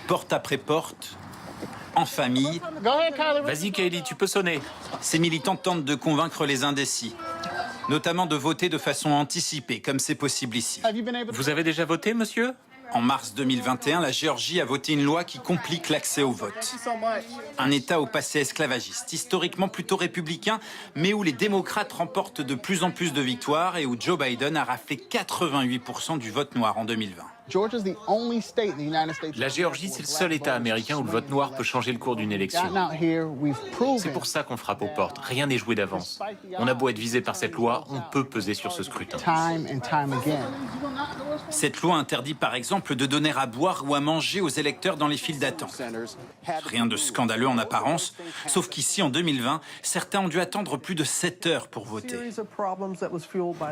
Porte après porte, en famille, Vas-y, Kaylee, tu peux sonner. ces militants tentent de convaincre les indécis, notamment de voter de façon anticipée, comme c'est possible ici. Vous avez déjà voté, monsieur? En mars 2021, la Géorgie a voté une loi qui complique l'accès au vote. Un État au passé esclavagiste, historiquement plutôt républicain, mais où les démocrates remportent de plus en plus de victoires et où Joe Biden a raflé 88% du vote noir en 2020. La Géorgie, c'est le seul État américain où le vote noir peut changer le cours d'une élection. C'est pour ça qu'on frappe aux portes. Rien n'est joué d'avance. On a beau être visé par cette loi, on peut peser sur ce scrutin. Cette loi interdit par exemple de donner à boire ou à manger aux électeurs dans les files d'attente. Rien de scandaleux en apparence, sauf qu'ici en 2020, certains ont dû attendre plus de 7 heures pour voter.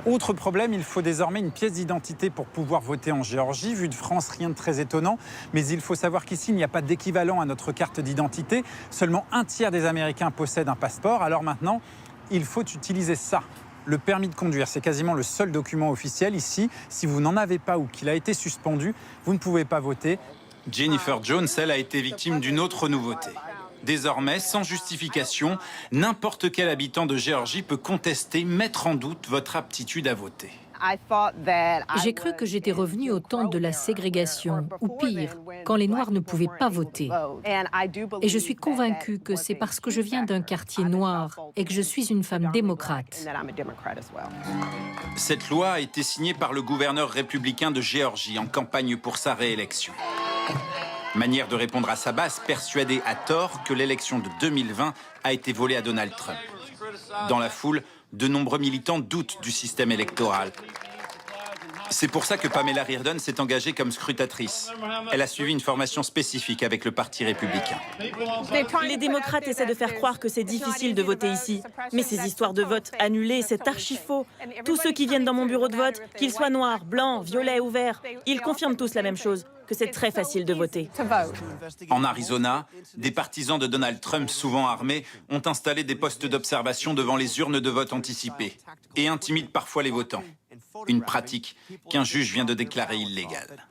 Autre problème, il faut désormais une pièce d'identité pour pouvoir voter en Géorgie. Vu de France, rien de très étonnant, mais il faut savoir qu'ici, il n'y a pas d'équivalent à notre carte d'identité. Seulement un tiers des Américains possèdent un passeport. Alors maintenant, il faut utiliser ça. Le permis de conduire, c'est quasiment le seul document officiel ici. Si vous n'en avez pas ou qu'il a été suspendu, vous ne pouvez pas voter. Jennifer Jones, elle, a été victime d'une autre nouveauté. Désormais, sans justification, n'importe quel habitant de Géorgie peut contester, mettre en doute votre aptitude à voter. J'ai cru que j'étais revenue au temps de la ségrégation, ou pire, quand les Noirs ne pouvaient pas voter. Et je suis convaincue que c'est parce que je viens d'un quartier noir et que je suis une femme démocrate. Cette loi a été signée par le gouverneur républicain de Géorgie en campagne pour sa réélection. Manière de répondre à sa base, persuadée à tort que l'élection de 2020 a été volée à Donald Trump. Dans la foule, de nombreux militants doutent du système électoral. C'est pour ça que Pamela Reardon s'est engagée comme scrutatrice. Elle a suivi une formation spécifique avec le Parti républicain. Les démocrates essaient de faire croire que c'est difficile de voter ici. Mais ces histoires de vote annulés, c'est archi-faux. Tous ceux qui viennent dans mon bureau de vote, qu'ils soient noirs, blancs, violets ou verts, ils confirment tous la même chose, que c'est très facile de voter. En Arizona, des partisans de Donald Trump, souvent armés, ont installé des postes d'observation devant les urnes de vote anticipées et intimident parfois les votants. Une pratique qu'un juge vient de déclarer illégale.